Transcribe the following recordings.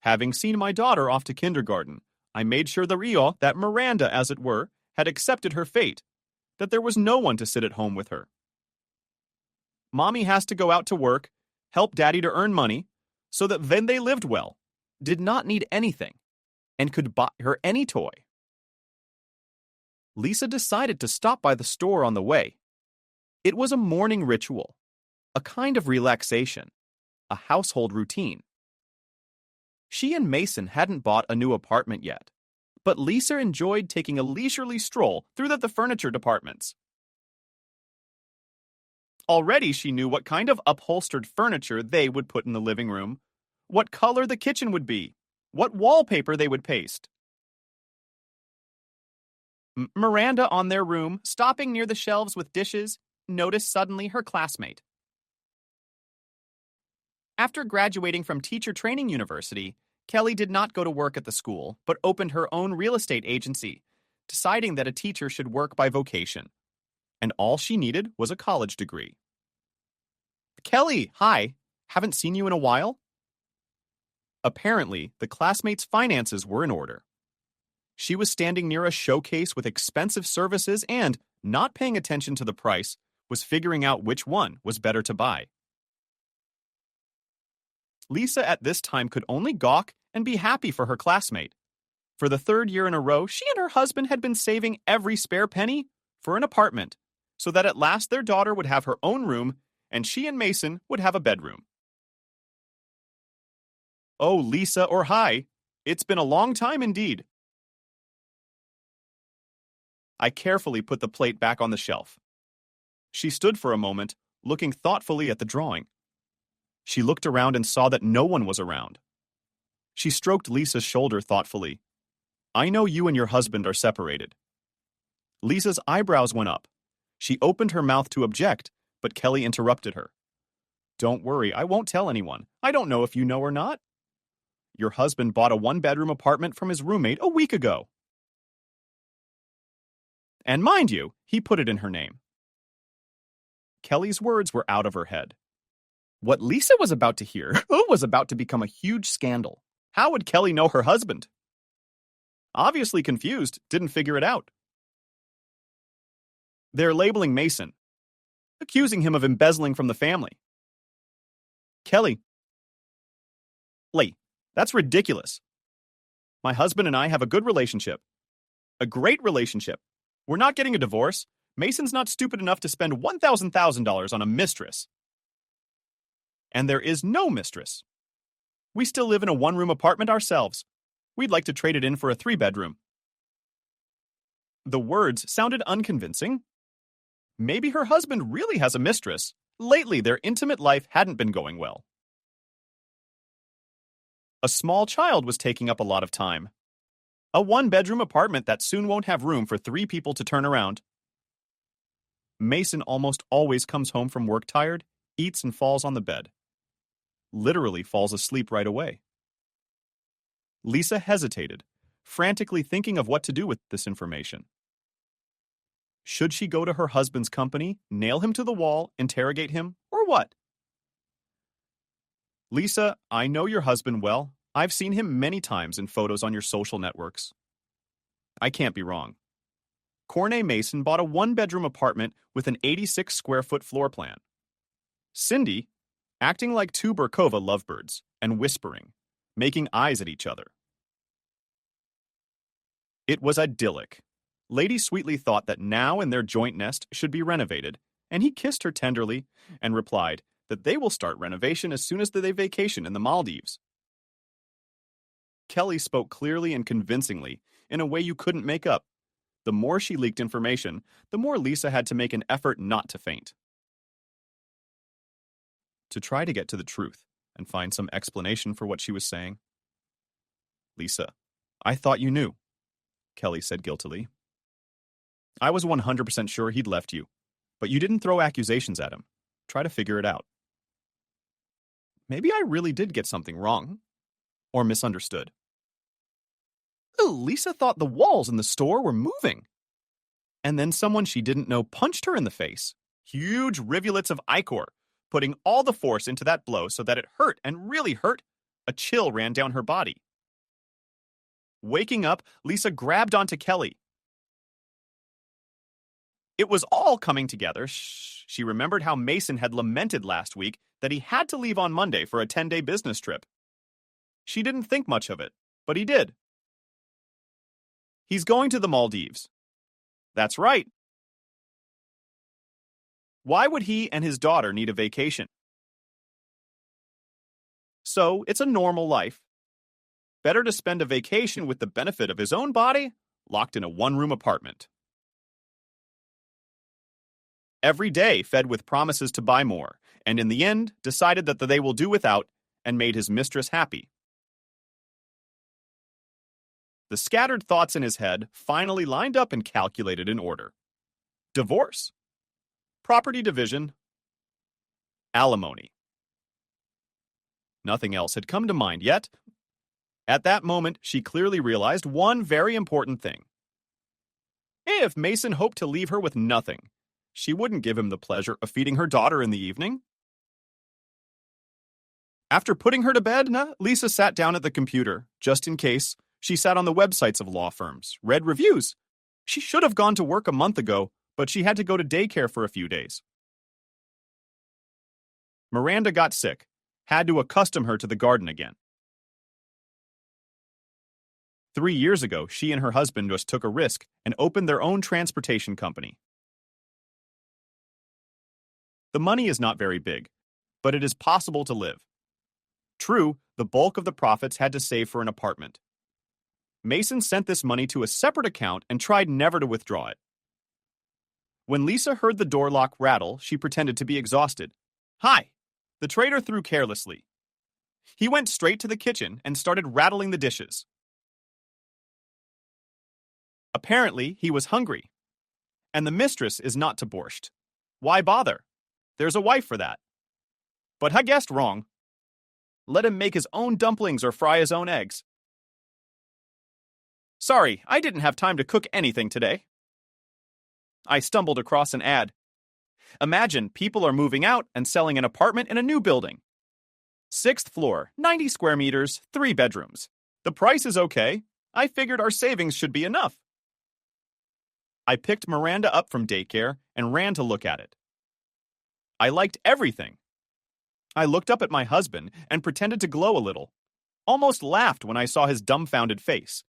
Having seen my daughter off to kindergarten, I made sure that Miranda, as it were, had accepted her fate, that there was no one to sit at home with her. Mommy has to go out to work, help Daddy to earn money, so that then they lived well, did not need anything, and could buy her any toy. Lisa decided to stop by the store on the way. It was a morning ritual, a kind of relaxation, a household routine. She and Mason hadn't bought a new apartment yet, but Lisa enjoyed taking a leisurely stroll through the furniture departments. Already she knew what kind of upholstered furniture they would put in the living room, what color the kitchen would be, what wallpaper they would paste. Miranda, on their room, stopping near the shelves with dishes, noticed suddenly her classmate. After graduating from Teacher Training University, Kelly did not go to work at the school, but opened her own real estate agency, deciding that a teacher should work by vocation, and all she needed was a college degree. Kelly, hi. Haven't seen you in a while? Apparently, the classmate's finances were in order. She was standing near a showcase with expensive services and, not paying attention to the price, was figuring out which one was better to buy. Lisa at this time could only gawk and be happy for her classmate. For the third year in a row, she and her husband had been saving every spare penny for an apartment, so that at last their daughter would have her own room and she and Mason would have a bedroom. Oh, Lisa, or hi. It's been a long time indeed. I carefully put the plate back on the shelf. She stood for a moment, looking thoughtfully at the drawing. She looked around and saw that no one was around. She stroked Lisa's shoulder thoughtfully. I know you and your husband are separated. Lisa's eyebrows went up. She opened her mouth to object, but Kelly interrupted her. Don't worry, I won't tell anyone. I don't know if you know or not. Your husband bought a one-bedroom apartment from his roommate a week ago. And mind you, he put it in her name. Kelly's words were out of her head. What Lisa was about to hear was about to become a huge scandal. How would Kelly know her husband? Obviously confused, didn't figure it out. They're labeling Mason, accusing him of embezzling from the family. Kelly. Lee, that's ridiculous. My husband and I have a good relationship. A great relationship. We're not getting a divorce. Mason's not stupid enough to spend $1,000 on a mistress. And there is no mistress. We still live in a one-room apartment ourselves. We'd like to trade it in for a 3-bedroom. The words sounded unconvincing. Maybe her husband really has a mistress. Lately, their intimate life hadn't been going well. A small child was taking up a lot of time. A 1-bedroom apartment that soon won't have room for 3 people to turn around. Mason almost always comes home from work tired, eats and falls on the bed. Literally falls asleep right away. Lisa hesitated, frantically thinking of what to do with this information. Should she go to her husband's company, nail him to the wall, interrogate him, or what? Lisa, I know your husband well. I've seen him many times in photos on your social networks. I can't be wrong. Cornet Mason bought a 1-bedroom apartment with an 86-square-foot floor plan. Cindy, acting like 2 Burkova lovebirds and whispering, making eyes at each other. It was idyllic. Lady Sweetly thought that now and their joint nest should be renovated, and he kissed her tenderly and replied that they will start renovation as soon as they vacation in the Maldives. Kelly spoke clearly and convincingly, in a way you couldn't make up. The more she leaked information, the more Lisa had to make an effort not to faint. To try to get to the truth and find some explanation for what she was saying. Lisa, I thought you knew, Kelly said guiltily. I was 100% sure he'd left you, but you didn't throw accusations at him. Try to figure it out. Maybe I really did get something wrong, or misunderstood. Lisa thought the walls in the store were moving. And then someone she didn't know punched her in the face. Huge rivulets of ichor, putting all the force into that blow so that it hurt and really hurt A chill ran down her body. Waking up, Lisa grabbed onto Kelly. It was all coming together. She remembered how Mason had lamented last week that he had to leave on Monday for a 10-day business trip. She didn't think much of it, but he did. He's going to the Maldives. That's right. Why would he and his daughter need a vacation? So, it's a normal life. Better to spend a vacation with the benefit of his own body, locked in a one-room apartment. Every day fed with promises to buy more, and in the end decided that they will do without and made his mistress happy. The scattered thoughts in his head finally lined up and calculated in order. Divorce. Property division. Alimony. Nothing else had come to mind yet. At that moment, she clearly realized one very important thing. If Mason hoped to leave her with nothing, she wouldn't give him the pleasure of feeding her daughter in the evening. After putting her to bed, Lisa sat down at the computer, just in case. She sat on the websites of law firms, read reviews. She should have gone to work a month ago, but she had to go to daycare for a few days. Miranda got sick, had to accustom her to the garden again. 3 years ago, she and her husband just took a risk and opened their own transportation company. The money is not very big, but it is possible to live. True, the bulk of the profits had to save for an apartment. Mason sent this money to a separate account and tried never to withdraw it. When Lisa heard the door lock rattle, she pretended to be exhausted. "Hi!" the trader threw carelessly. He went straight to the kitchen and started rattling the dishes. Apparently, he was hungry. And the mistress is not to borscht. Why bother? There's a wife for that. But I guessed wrong. Let him make his own dumplings or fry his own eggs. Sorry, I didn't have time to cook anything today. I stumbled across an ad. Imagine people are moving out and selling an apartment in a new building. 6th floor, 90 square meters, 3 bedrooms. The price is okay. I figured our savings should be enough. I picked Miranda up from daycare and ran to look at it. I liked everything. I looked up at my husband and pretended to glow a little. Almost laughed when I saw his dumbfounded face.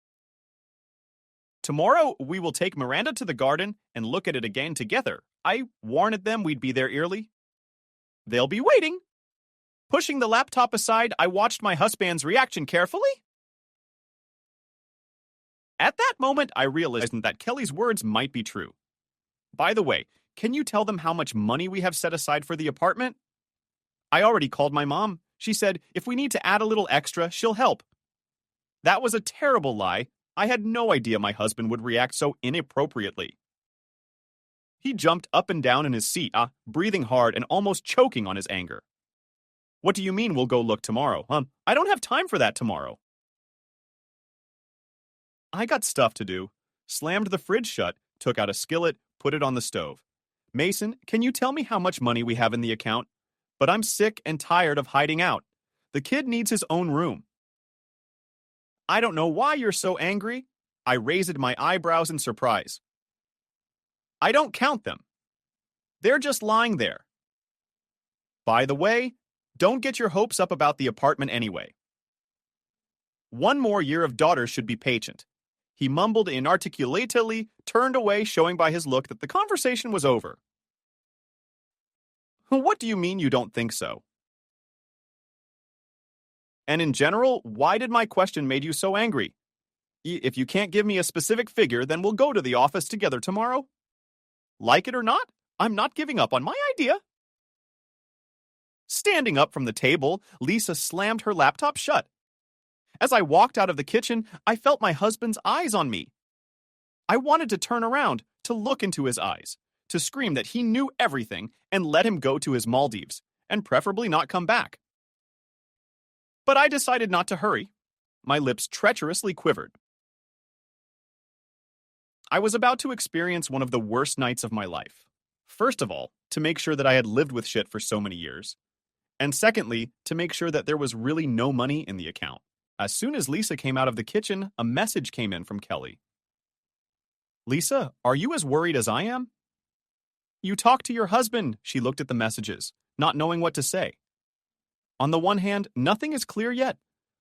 Tomorrow, we will take Miranda to the garden and look at it again together. I warned them we'd be there early. They'll be waiting. Pushing the laptop aside, I watched my husband's reaction carefully. At that moment, I realized that Kelly's words might be true. By the way, can you tell them how much money we have set aside for the apartment? I already called my mom. She said if we need to add a little extra, she'll help. That was a terrible lie. I had no idea my husband would react so inappropriately. He jumped up and down in his seat, breathing hard and almost choking on his anger. What do you mean we'll go look tomorrow? I don't have time for that tomorrow. I got stuff to do. Slammed the fridge shut, took out a skillet, put it on the stove. Mason, can you tell me how much money we have in the account? But I'm sick and tired of hiding out. The kid needs his own room. I don't know why you're so angry. I raised my eyebrows in surprise. I don't count them. They're just lying there. By the way, don't get your hopes up about the apartment anyway. 1 more year of daughters should be patient. He mumbled inarticulately, turned away, showing by his look that the conversation was over. What do you mean you don't think so? And in general, why did my question made you so angry? If you can't give me a specific figure, then we'll go to the office together tomorrow. Like it or not, I'm not giving up on my idea. Standing up from the table, Lisa slammed her laptop shut. As I walked out of the kitchen, I felt my husband's eyes on me. I wanted to turn around, to look into his eyes, to scream that he knew everything and let him go to his Maldives, and preferably not come back. But I decided not to hurry. My lips treacherously quivered. I was about to experience one of the worst nights of my life. First of all, to make sure that I had lived with shit for so many years. And secondly, to make sure that there was really no money in the account. As soon as Lisa came out of the kitchen, a message came in from Kelly. Lisa, are you as worried as I am? You talked to your husband, she looked at the messages, not knowing what to say. On the one hand, nothing is clear yet,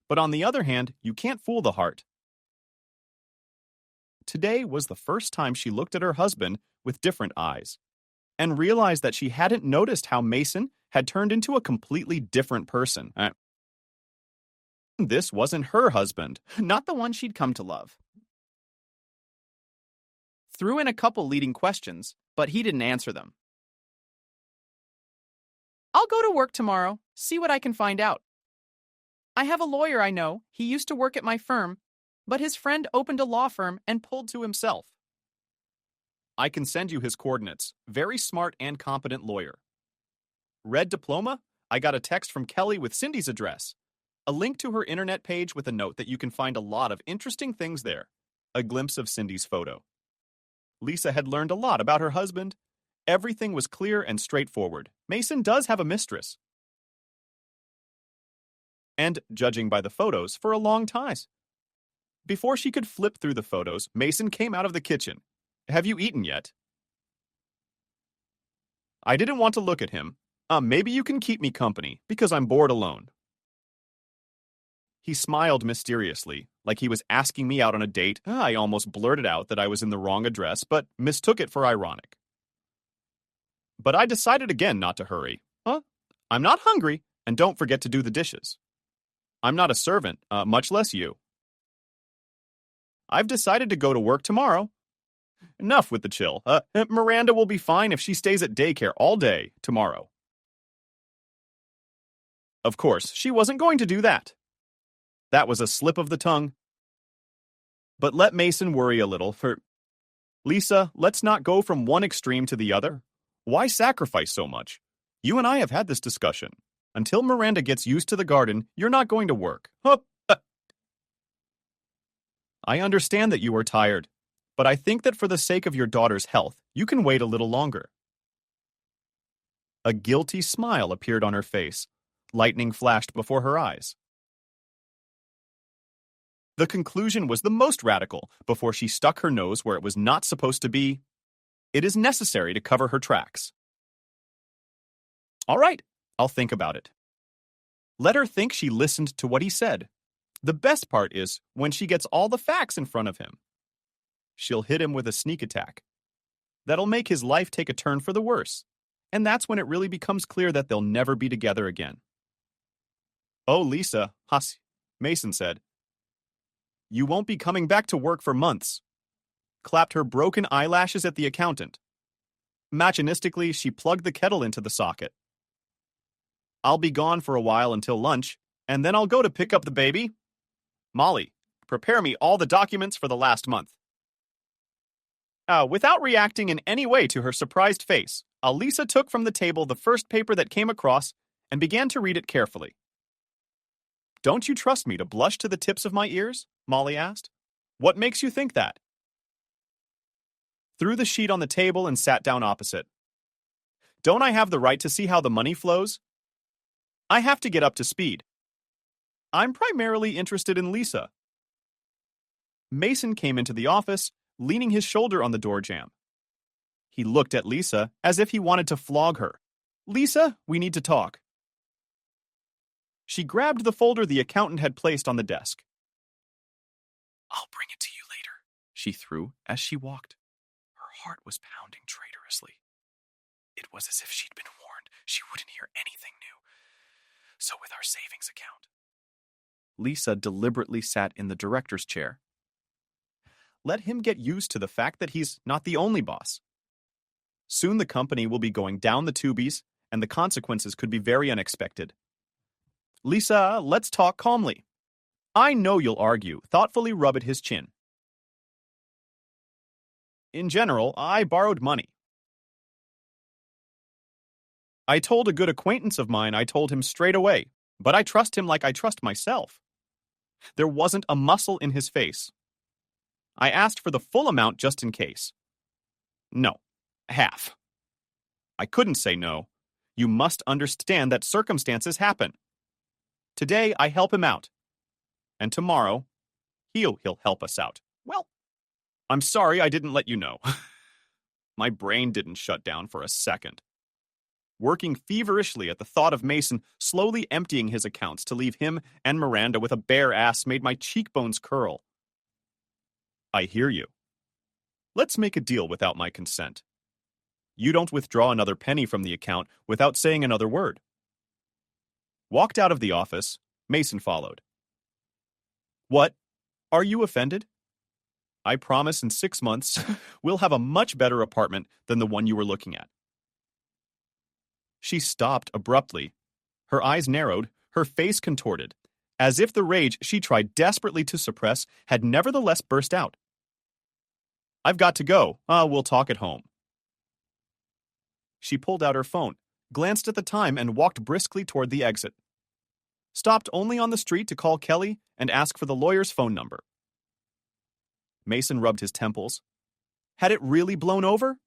but on the other hand, you can't fool the heart. Today was the first time she looked at her husband with different eyes, and realized that she hadn't noticed how Mason had turned into a completely different person. This wasn't her husband, not the one she'd come to love. Threw in a couple leading questions, but he didn't answer them. I'll go to work tomorrow, see what I can find out. I have a lawyer I know. He used to work at my firm, but his friend opened a law firm and pulled to himself. I can send you his coordinates. Very smart and competent lawyer. Red diploma? I got a text from Kelly with Cindy's address. A link to her internet page with a note that you can find a lot of interesting things there. A glimpse of Cindy's photo. Lisa had learned a lot about her husband. Everything was clear and straightforward. Mason does have a mistress. And, judging by the photos, for a long time. Before she could flip through the photos, Mason came out of the kitchen. Have you eaten yet? I didn't want to look at him. Maybe you can keep me company, because I'm bored alone. He smiled mysteriously, like he was asking me out on a date. I almost blurted out that I was in the wrong address, but mistook it for ironic. But I decided again not to hurry. I'm not hungry, and don't forget to do the dishes. I'm not a servant, much less you. I've decided to go to work tomorrow. Enough with the chill. Miranda will be fine if she stays at daycare all day tomorrow. Of course, she wasn't going to do that. That was a slip of the tongue. But let Mason worry a little for... Lisa, let's not go from one extreme to the other. Why sacrifice so much? You and I have had this discussion. Until Miranda gets used to the garden, you're not going to work. I understand that you are tired, but I think that for the sake of your daughter's health, you can wait a little longer. A guilty smile appeared on her face. Lightning flashed before her eyes. The conclusion was the most radical before she stuck her nose where it was not supposed to be. It is necessary to cover her tracks. All right, I'll think about it. Let her think she listened to what he said. The best part is when she gets all the facts in front of him. She'll hit him with a sneak attack. That'll make his life take a turn for the worse. And that's when it really becomes clear that they'll never be together again. Oh, Lisa, Mason said. You won't be coming back to work for months. Clapped her broken eyelashes at the accountant. Machinistically, she plugged the kettle into the socket. I'll be gone for a while until lunch, and then I'll go to pick up the baby. Molly, prepare me all the documents for the last month. Without reacting in any way to her surprised face, Lisa took from the table the first paper that came across and began to read it carefully. Don't you trust me to blush to the tips of my ears? Molly asked. What makes you think that? Threw the sheet on the table and sat down opposite. Don't I have the right to see how the money flows? I have to get up to speed. I'm primarily interested in Lisa. Mason came into the office, leaning his shoulder on the door jamb. He looked at Lisa as if he wanted to flog her. Lisa, we need to talk. She grabbed the folder the accountant had placed on the desk. I'll bring it to you later, she threw as she walked. Her heart was pounding traitorously. It was as if she'd been warned she wouldn't hear anything new. So with our savings account. Lisa deliberately sat in the director's chair. Let him get used to the fact that he's not the only boss. Soon the company will be going down the tubies, and the consequences could be very unexpected. Lisa, let's talk calmly. I know you'll argue, thoughtfully rub at his chin. In general, I borrowed money. I told a good acquaintance of mine I told him straight away, but I trust him like I trust myself. There wasn't a muscle in his face. I asked for the full amount just in case. No, half. I couldn't say no. You must understand that circumstances happen. Today, I help him out. And tomorrow, he'll help us out. Well, I'm sorry I didn't let you know. My brain didn't shut down for a second. Working feverishly at the thought of Mason slowly emptying his accounts to leave him and Miranda with a bare ass made my cheekbones curl. I hear you. Let's make a deal without my consent. You don't withdraw another penny from the account without saying another word. Walked out of the office, Mason followed. What? Are you offended? I promise in 6 months we'll have a much better apartment than the one you were looking at. She stopped abruptly. Her eyes narrowed, her face contorted, as if the rage she tried desperately to suppress had nevertheless burst out. I've got to go. We'll talk at home. She pulled out her phone, glanced at the time, and walked briskly toward the exit. Stopped only on the street to call Kelly and ask for the lawyer's phone number. Mason rubbed his temples. Had it really blown over?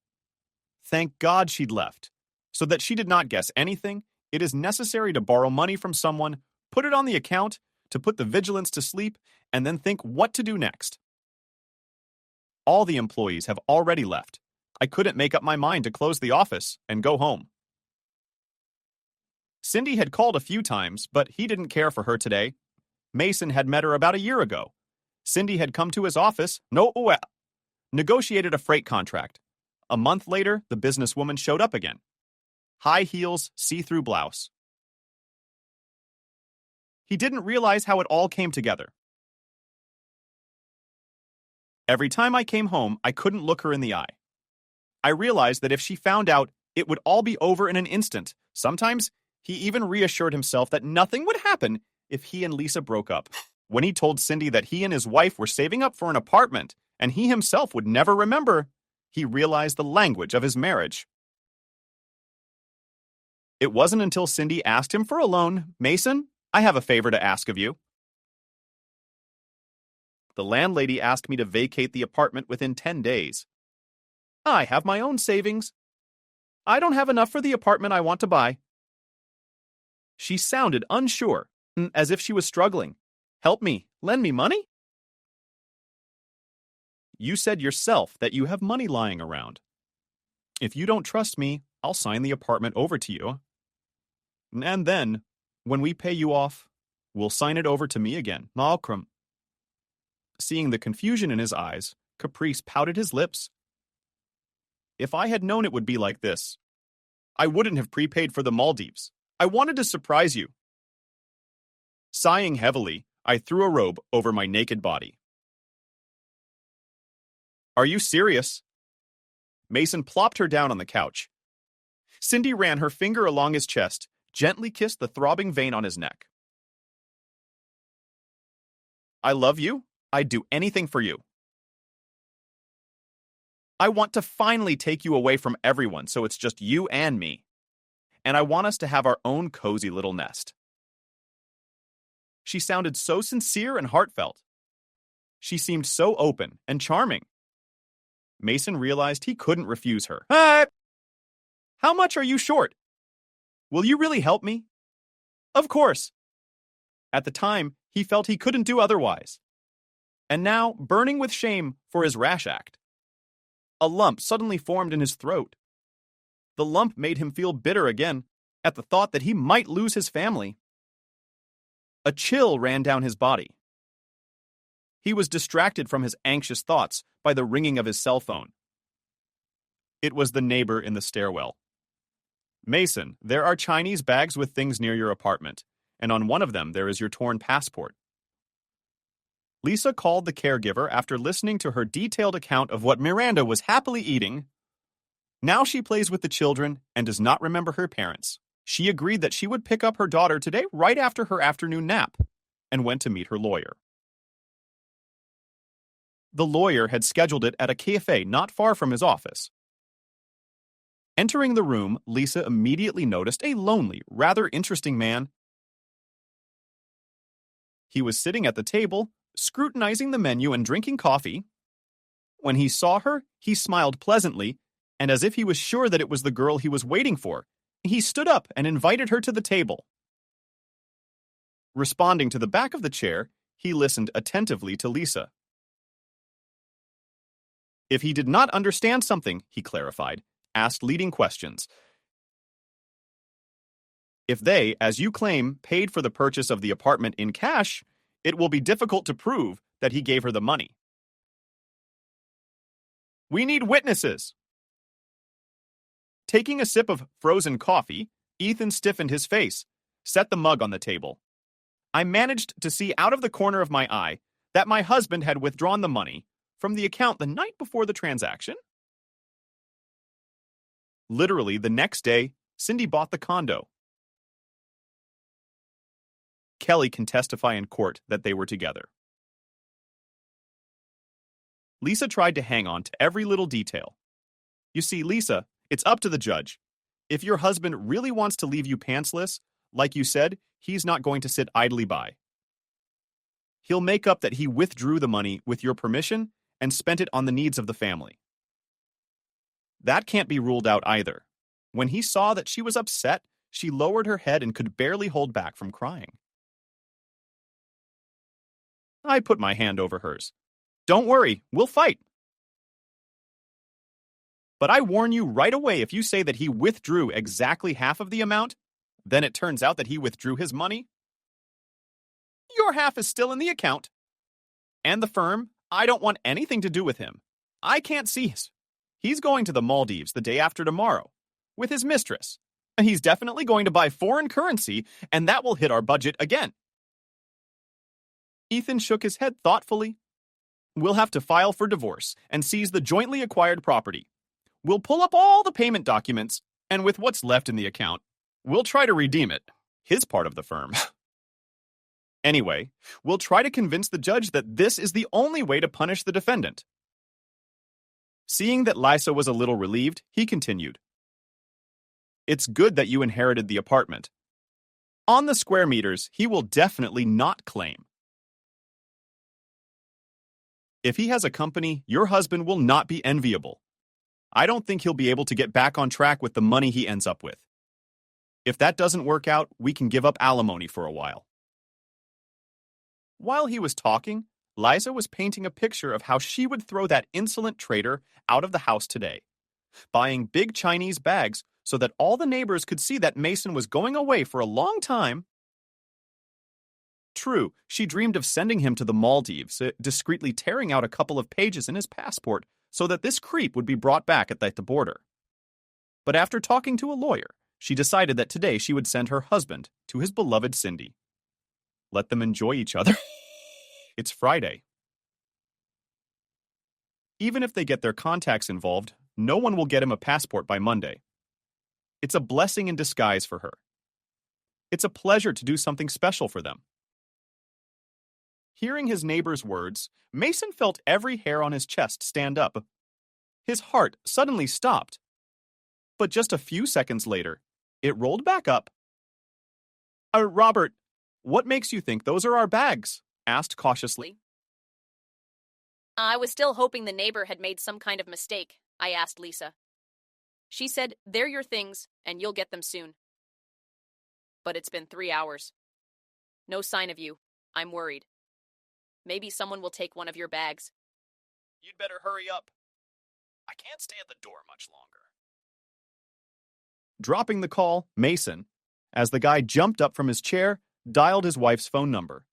Thank God she'd left. So that she did not guess anything, it is necessary to borrow money from someone, put it on the account, to put the vigilance to sleep, and then think what to do next. All the employees have already left. I couldn't make up my mind to close the office and go home. Cindy had called a few times, but he didn't care for her today. Mason had met her about a year ago. Cindy had come to his office, negotiated a freight contract. A month later, the businesswoman showed up again. High heels, see-through blouse. He didn't realize how it all came together. Every time I came home, I couldn't look her in the eye. I realized that if she found out, it would all be over in an instant. Sometimes, he even reassured himself that nothing would happen if he and Lisa broke up. When he told Cindy that he and his wife were saving up for an apartment, and he himself would never remember, he realized the language of his marriage. It wasn't until Cindy asked him for a loan, Mason, I have a favor to ask of you. The landlady asked me to vacate the apartment within 10 days. I have my own savings. I don't have enough for the apartment I want to buy. She sounded unsure, as if she was struggling. Help me, lend me money? You said yourself that you have money lying around. If you don't trust me, I'll sign the apartment over to you. And then, when we pay you off, we'll sign it over to me again. Malcolm. Seeing the confusion in his eyes, Caprice pouted his lips. If I had known it would be like this, I wouldn't have prepaid for the Maldives. I wanted to surprise you. Sighing heavily, I threw a robe over my naked body. Are you serious? Mason plopped her down on the couch. Cindy ran her finger along his chest, gently kissed the throbbing vein on his neck. I love you. I'd do anything for you. I want to finally take you away from everyone so it's just you and me. And I want us to have our own cozy little nest. She sounded so sincere and heartfelt. She seemed so open and charming. Mason realized he couldn't refuse her. How much are you short? Will you really help me? Of course. At the time, he felt he couldn't do otherwise. And now, burning with shame for his rash act. A lump suddenly formed in his throat. The lump made him feel bitter again at the thought that he might lose his family. A chill ran down his body. He was distracted from his anxious thoughts by the ringing of his cell phone. It was the neighbor in the stairwell. Mason, there are Chinese bags with things near your apartment, and on one of them there is your torn passport. Lisa called the caregiver after listening to her detailed account of what Miranda was happily eating. Now she plays with the children and does not remember her parents. She agreed that she would pick up her daughter today right after her afternoon nap and went to meet her lawyer. The lawyer had scheduled it at a cafe not far from his office. Entering the room, Lisa immediately noticed a lonely, rather interesting man. He was sitting at the table, scrutinizing the menu and drinking coffee. When he saw her, he smiled pleasantly, and as if he was sure that it was the girl he was waiting for, He stood up and invited her to the table. Responding to the back of the chair, he listened attentively to Lisa. If he did not understand something, he clarified, asked leading questions. If they, as you claim, paid for the purchase of the apartment in cash, it will be difficult to prove that he gave her the money. We need witnesses. Taking a sip of frozen coffee, Ethan stiffened his face, set the mug on the table. I managed to see out of the corner of my eye that my husband had withdrawn the money from the account the night before the transaction. Literally, the next day, Cindy bought the condo. Kelly can testify in court that they were together. Lisa tried to hang on to every little detail. You see, Lisa, it's up to the judge. If your husband really wants to leave you pantsless, like you said, he's not going to sit idly by. He'll make up that he withdrew the money with your permission and spent it on the needs of the family. That can't be ruled out either. When he saw that she was upset, she lowered her head and could barely hold back from crying. I put my hand over hers. Don't worry, we'll fight. But I warn you right away, if you say that he withdrew exactly half of the amount, then it turns out that he withdrew his money, your half is still in the account. And the firm, I don't want anything to do with him. I can't see his. He's going to the Maldives the day after tomorrow with his mistress. And he's definitely going to buy foreign currency, and that will hit our budget again. Ethan shook his head thoughtfully. We'll have to file for divorce and seize the jointly acquired property. We'll pull up all the payment documents, and with what's left in the account, we'll try to redeem it, his part of the firm. Anyway, we'll try to convince the judge that this is the only way to punish the defendant. Seeing that Lisa was a little relieved, he continued. It's good that you inherited the apartment. On the square meters, he will definitely not claim. If he has a company, your husband will not be enviable. I don't think he'll be able to get back on track with the money he ends up with. If that doesn't work out, we can give up alimony for a while. While he was talking, Liza was painting a picture of how she would throw that insolent traitor out of the house today, buying big Chinese bags so that all the neighbors could see that Mason was going away for a long time. True, she dreamed of sending him to the Maldives, discreetly tearing out a couple of pages in his passport so that this creep would be brought back at the border. But after talking to a lawyer, she decided that today she would send her husband to his beloved Cindy. Let them enjoy each other. It's Friday. Even if they get their contacts involved, no one will get him a passport by Monday. It's a blessing in disguise for her. It's a pleasure to do something special for them. Hearing his neighbor's words, Mason felt every hair on his chest stand up. His heart suddenly stopped. But just a few seconds later, it rolled back up. Robert, what makes you think those are our bags? Asked cautiously. I was still hoping the neighbor had made some kind of mistake, I asked Lisa. She said, they're your things, and you'll get them soon. But it's been 3 hours. No sign of you. I'm worried. Maybe someone will take one of your bags. You'd better hurry up. I can't stay at the door much longer. Dropping the call, Mason, as the guy jumped up from his chair, dialed his wife's phone number.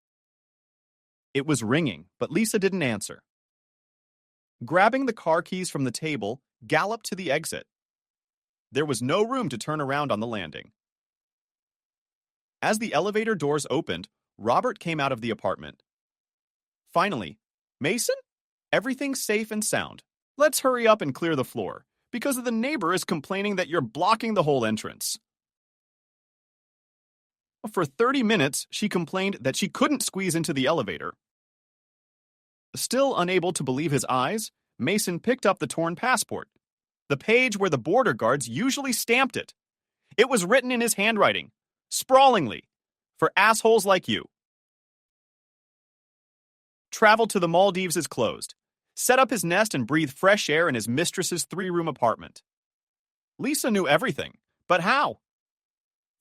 It was ringing, but Lisa didn't answer. Grabbing the car keys from the table, galloped to the exit. There was no room to turn around on the landing. As the elevator doors opened, Robert came out of the apartment. Finally, Mason? Everything's safe and sound. Let's hurry up and clear the floor, because the neighbor is complaining that you're blocking the whole entrance. For 30 minutes, she complained that she couldn't squeeze into the elevator. Still unable to believe his eyes, Mason picked up the torn passport, the page where the border guards usually stamped it. It was written in his handwriting, sprawlingly, for assholes like you. Travel to the Maldives is closed. Set up his nest and breathe fresh air in his mistress's 3-room apartment. Lisa knew everything, but how?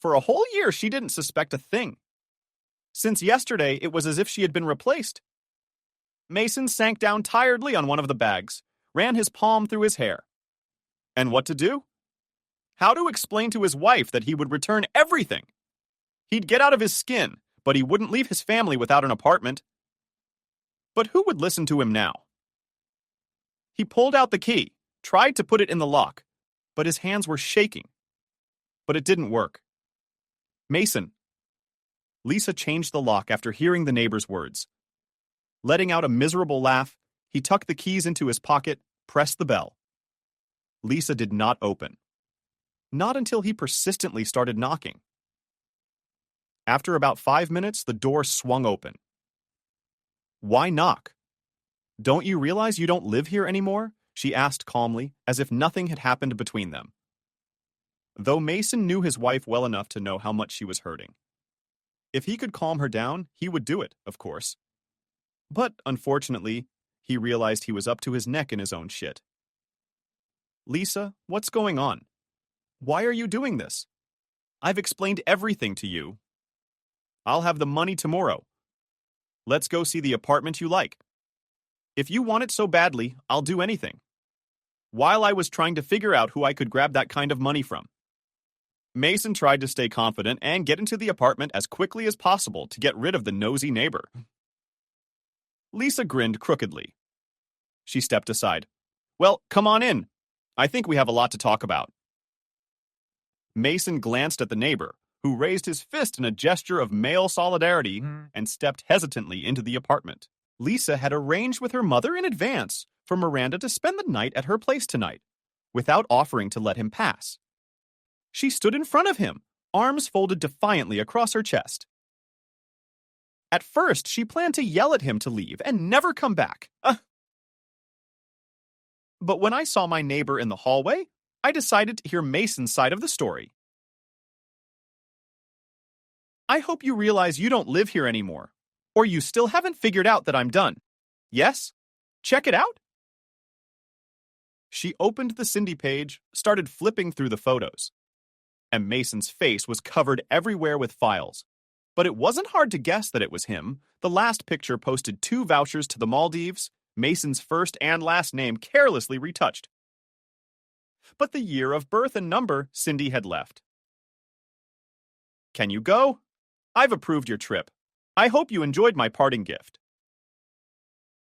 For a whole year, she didn't suspect a thing. Since yesterday, it was as if she had been replaced. Mason sank down tiredly on one of the bags, ran his palm through his hair. And what to do? How to explain to his wife that he would return everything? He'd get out of his skin, but he wouldn't leave his family without an apartment. But who would listen to him now? He pulled out the key, tried to put it in the lock, but his hands were shaking. But it didn't work. Mason. Lisa changed the lock after hearing the neighbor's words. Letting out a miserable laugh, he tucked the keys into his pocket, pressed the bell. Lisa did not open. Not until he persistently started knocking. After about 5 minutes, the door swung open. Why knock? Don't you realize you don't live here anymore? She asked calmly, as if nothing had happened between them. Though Mason knew his wife well enough to know how much she was hurting. If he could calm her down, he would do it, of course. But, unfortunately, he realized he was up to his neck in his own shit. Lisa, what's going on? Why are you doing this? I've explained everything to you. I'll have the money tomorrow. Let's go see the apartment you like. If you want it so badly, I'll do anything. While I was trying to figure out who I could grab that kind of money from. Mason tried to stay confident and get into the apartment as quickly as possible to get rid of the nosy neighbor. Lisa grinned crookedly. She stepped aside. Well, come on in. I think we have a lot to talk about. Mason glanced at the neighbor, who raised his fist in a gesture of male solidarity and stepped hesitantly into the apartment. Lisa had arranged with her mother in advance for Miranda to spend the night at her place tonight, without offering to let him pass. She stood in front of him, arms folded defiantly across her chest. At first, she planned to yell at him to leave and never come back. But when I saw my neighbor in the hallway, I decided to hear Mason's side of the story. I hope you realize you don't live here anymore, or you still haven't figured out that I'm done. Yes? Check it out? She opened the Cindy page, started flipping through the photos. And Mason's face was covered everywhere with files. But it wasn't hard to guess that it was him. The last picture posted 2 vouchers to the Maldives, Mason's first and last name carelessly retouched. But the year of birth and number Cindy had left. Can you go? I've approved your trip. I hope you enjoyed my parting gift.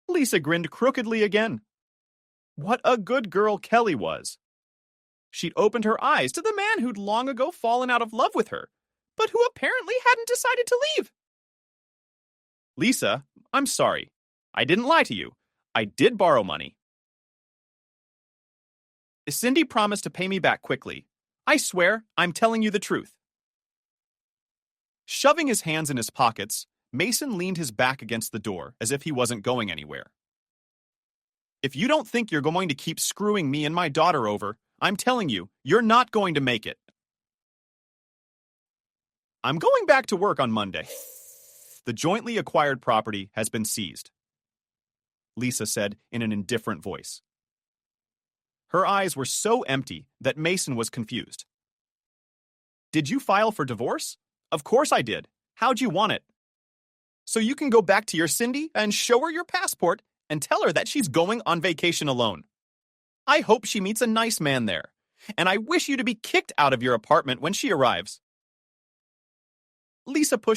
Lisa grinned crookedly again. What a good girl Kelly was. She'd opened her eyes to the man who'd long ago fallen out of love with her, but who apparently hadn't decided to leave. Lisa, I'm sorry. I didn't lie to you. I did borrow money. Cindy promised to pay me back quickly. I swear, I'm telling you the truth. Shoving his hands in his pockets, Mason leaned his back against the door as if he wasn't going anywhere. If you don't think you're going to keep screwing me and my daughter over, I'm telling you, you're not going to make it. I'm going back to work on Monday. The jointly acquired property has been seized, Lisa said in an indifferent voice. Her eyes were so empty that Mason was confused. Did you file for divorce? Of course I did. How'd you want it? So you can go back to your Cindy and show her your passport and tell her that she's going on vacation alone. I hope she meets a nice man there, and I wish you to be kicked out of your apartment when she arrives. Lisa pushed